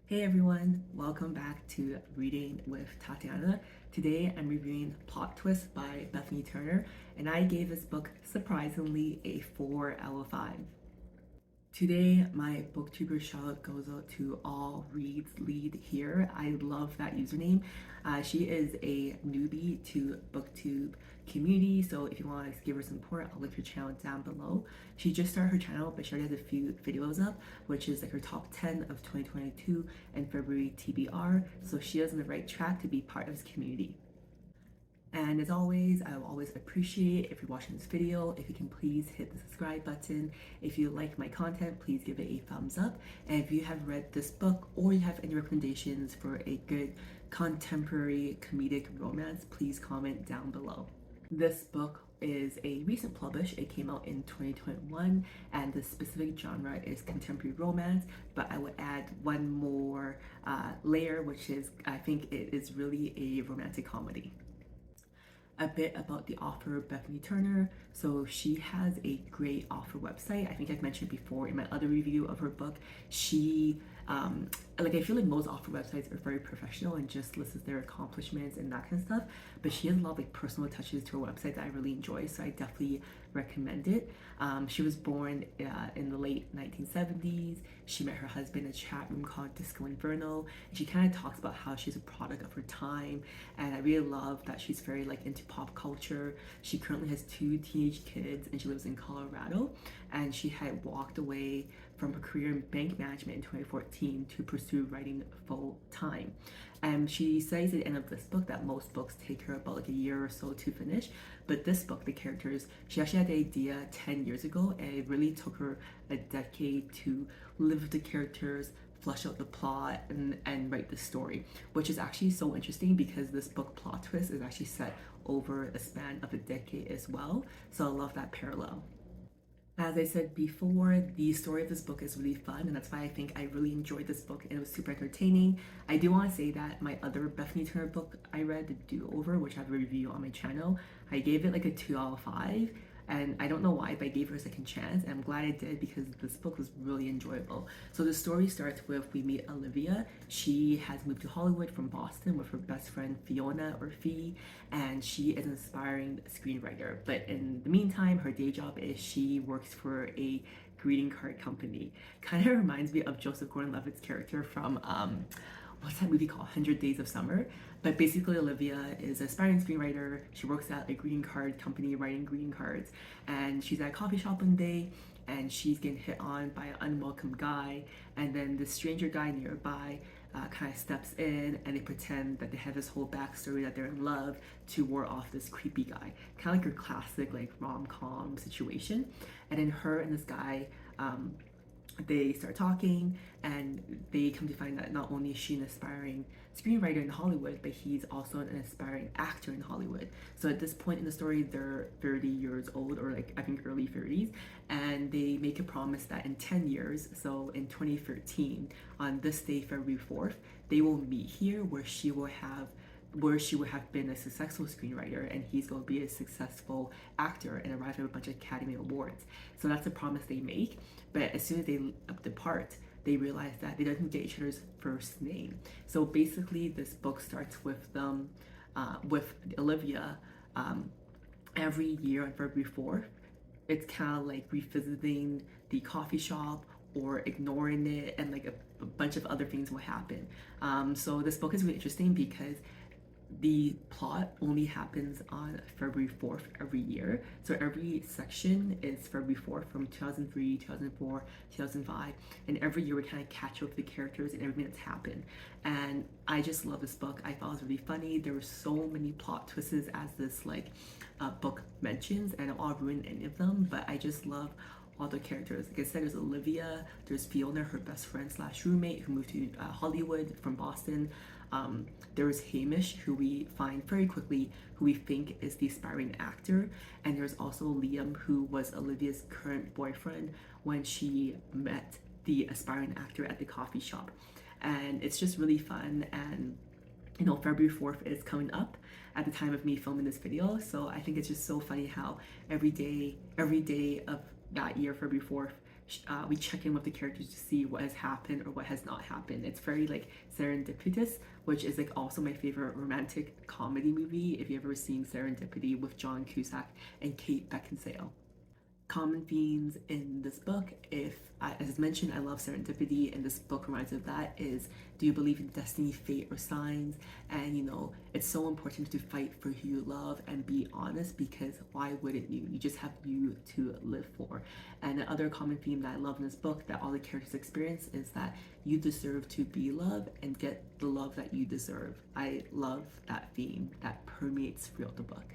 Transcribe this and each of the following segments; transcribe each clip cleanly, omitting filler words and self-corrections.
Hey everyone, welcome back to Reading with Tatiana. Today I'm reviewing Plot Twist by Bethany Turner, and I gave this book surprisingly a 4 out of 5. Today, my Booktuber shoutout goes out to All Reads Lead here. I love that username. She is a newbie to Booktube community, so if you want to give her support, I'll link her channel down below. She just started her channel, but she already has a few videos up, which is like her top 10 of 2022 and February TBR, so she is on the right track to be part of this community. And as always, I will always appreciate if you're watching this video, if you can please hit the subscribe button. If you like my content, please give it a thumbs up. And if you have read this book or you have any recommendations for a good contemporary comedic romance, please comment down below. This book is a recent publish. It came out in 2021 and the specific genre is contemporary romance, but I would add one more layer, which is I think it is really a romantic comedy. A bit about the author Bethany Turner. So she has a great author website. I think I've mentioned before in my other review of her book. She I feel like most author websites are very professional and just lists their accomplishments and that kind of stuff, but she has a lot of like personal touches to her website that I really enjoy, so I definitely recommend it. She was born in the late 1970s. She met her husband in a chat room called Disco Inferno, and she kind of talks about how she's a product of her time, and I really love that she's very like into pop culture. She currently has 2 teenage kids and she lives in Colorado, and she had walked away from her career in bank management in 2014 to pursue writing full time. And she says at the end of this book that most books take her about like a year or so to finish, but this book, the characters, she actually had the idea 10 years ago, and it really took her a decade to live with the characters, flesh out the plot, and write the story, which is actually so interesting because this book Plot Twist is actually set over a span of a decade as well, so I love that parallel. As I said before, the story of this book is really fun, and that's why I think I really enjoyed this book and it was super entertaining. I do want to say that my other Bethany Turner book I read, The Do-Over, which I have a review on my channel, I gave it like a 2 out of 5. And I don't know why, but I gave her a second chance, and I'm glad I did because this book was really enjoyable. So the story starts with we meet Olivia. She has moved to Hollywood from Boston with her best friend Fiona or Fee, and she is an aspiring screenwriter. But in the meantime, her day job is she works for a greeting card company. Kind of reminds me of Joseph Gordon-Levitt's character from what's that movie called? 100 Days of Summer. But basically, Olivia is an aspiring screenwriter. She works at a greeting card company writing greeting cards. And she's at a coffee shop one day and she's getting hit on by an unwelcome guy. And then this stranger guy nearby kind of steps in and they pretend that they have this whole backstory that they're in love to ward off this creepy guy. Kind of like your classic like rom-com situation. And then her and this guy, they start talking and they come to find that not only is she an aspiring screenwriter in Hollywood, but he's also an aspiring actor in Hollywood. So at this point in the story, they're 30 years old, or like I think early 30s, and they make a promise that in 10 years, so in 2013, on this day, February 4th, they will meet here where she will have been a successful screenwriter and he's going to be a successful actor and arrive at a bunch of Academy Awards. So that's a promise they make, but as soon as they depart, they realize that they don't get each other's first name. So basically this book starts with them, with Olivia, every year on February 4th. It's kind of like revisiting the coffee shop or ignoring it, and like a bunch of other things will happen. So this book is really interesting because the plot only happens on February 4th every year. So every section is February 4th from 2003, 2004, 2005. And every year we kind of catch up with the characters and everything that's happened. And I just love this book. I thought it was really funny. There were so many plot twists as this book mentions, and I'll ruin any of them, but I just love all the characters. Like I said, there's Olivia, there's Fiona, her best friend slash roommate who moved to Hollywood from Boston. There's Hamish, who we find very quickly, who we think is the aspiring actor. And there's also Liam, who was Olivia's current boyfriend when she met the aspiring actor at the coffee shop. And it's just really fun. And you know, February 4th is coming up at the time of me filming this video. So I think it's just so funny how every day of that year, February 4th, we check in with the characters to see what has happened or what has not happened. It's very like serendipitous, which is like also my favorite romantic comedy movie. If you've ever seen Serendipity with John Cusack and Kate Beckinsale. Common themes in this book, as mentioned, I love serendipity, and this book reminds me of that, is do you believe in destiny, fate, or signs? And it's so important to fight for who you love and be honest, because why wouldn't you? You just have you to live for. And the other common theme that I love in this book that all the characters experience is that you deserve to be loved and get the love that you deserve. I love that theme that permeates throughout the book.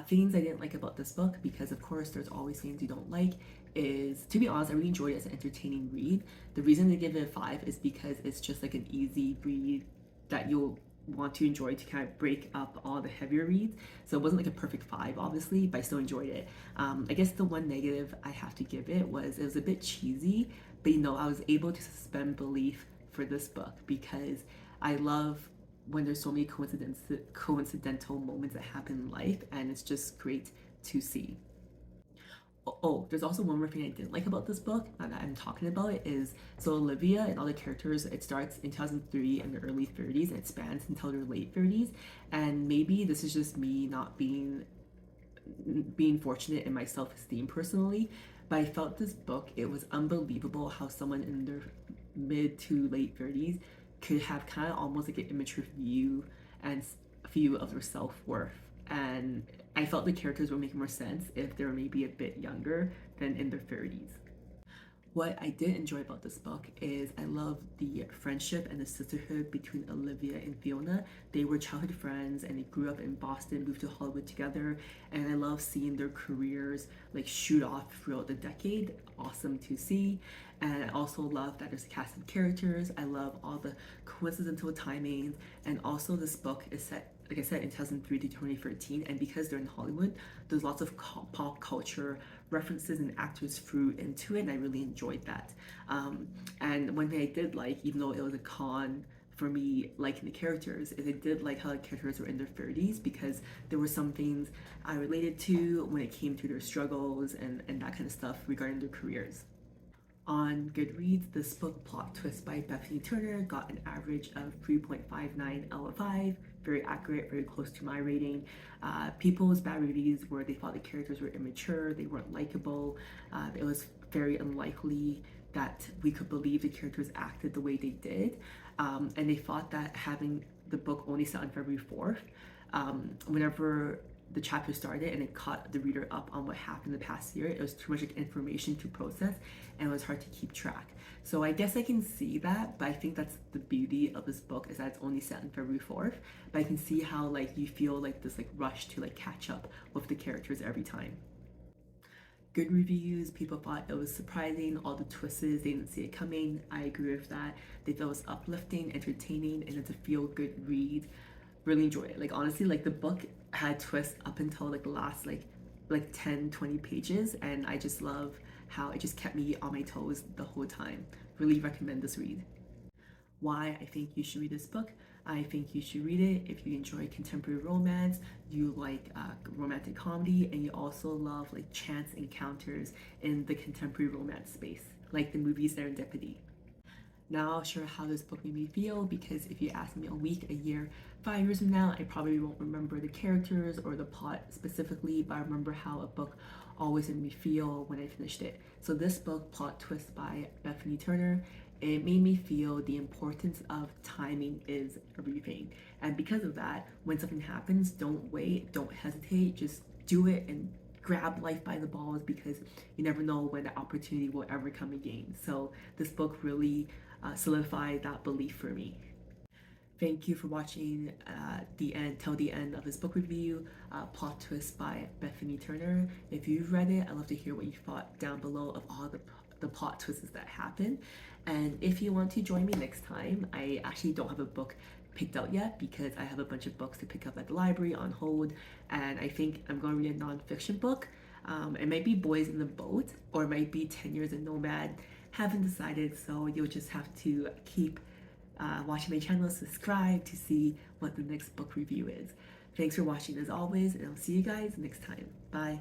Things I didn't like about this book, because of course there's always things you don't like, is, to be honest, I really enjoyed it as an entertaining read. The reason to give it a 5 is because it's just like an easy read that you'll want to enjoy to kind of break up all the heavier reads. So it wasn't like a perfect 5, obviously, but I still enjoyed it. I guess the one negative I have to give it was it was a bit cheesy, but I was able to suspend belief for this book, because I love when there's so many coincidental moments that happen in life, and it's just great to see. Oh, there's also one more thing I didn't like about this book that I'm talking about is, so Olivia and all the characters, it starts in 2003 in their early 30s and it spans until their late 30s, and maybe this is just me not being fortunate in my self-esteem personally, but I felt this book, it was unbelievable how someone in their mid to late 30s could have kind of almost like an immature view of their self-worth. And I felt the characters would make more sense if they were maybe a bit younger than in their 30s. What I did enjoy about this book is I love the friendship and the sisterhood between Olivia and Fiona. They were childhood friends and they grew up in Boston, moved to Hollywood together, and I love seeing their careers like shoot off throughout the decade. Awesome to see. And I also love that there's a cast of characters. I love all the coincidental timings, and also this book is set, like I said, in 2003 to 2013, and because they're in Hollywood, there's lots of pop culture references and actors threw into it, and I really enjoyed that. And one thing I did like, even though it was a con for me liking the characters, is I did like how the characters were in their 30s, because there were some things I related to when it came to their struggles and that kind of stuff regarding their careers. On Goodreads, this book, Plot Twist by Bethany Turner, got an average of 3.59 out of 5. Very accurate, very close to my rating. People's bad reviews were they thought the characters were immature, they weren't likable. It was very unlikely that we could believe the characters acted the way they did. And they thought that having the book only set on February 4th, whenever the chapter started and it caught the reader up on what happened the past year, it was too much like information to process and it was hard to keep track. So I guess I can see that, but I think that's the beauty of this book, is that it's only set on February 4th, but I can see how like you feel like this like rush to like catch up with the characters every time. Good reviews, people thought it was surprising, all the twists, they didn't see it coming. I agree with that. They thought it was uplifting, entertaining, and it's a feel-good read. Really enjoy it. Like honestly, like the book had twists up until like the last like 10-20 pages, and I just love how it just kept me on my toes the whole time. Really recommend this read. Why I think you should read this book. I think you should read it if you enjoy contemporary romance, you like romantic comedy, and you also love like chance encounters in the contemporary romance space, like the movie Serendipity. Now I'll share how this book made me feel, because if you ask me a week, a year, 5 years from now, I probably won't remember the characters or the plot specifically, but I remember how a book always made me feel when I finished it. So this book, Plot Twist by Bethany Turner, it made me feel the importance of timing is everything. And because of that, when something happens, don't wait, don't hesitate, just do it and grab life by the balls, because you never know when the opportunity will ever come again. So this book really solidified that belief for me. Thank you for watching the end till the end of this book review, Plot Twist by Bethany Turner. If you've read it, I'd love to hear what you thought down below of all the plot twists that happen. And if you want to join me next time, I actually don't have a book picked out yet, because I have a bunch of books to pick up at the library on hold, and I think I'm going to read a non-fiction book. It might be Boys in the Boat, or it might be 10 Years a Nomad. Haven't decided, so you'll just have to keep watching my channel, subscribe to see what the next book review is. Thanks for watching as always, and I'll see you guys next time. Bye.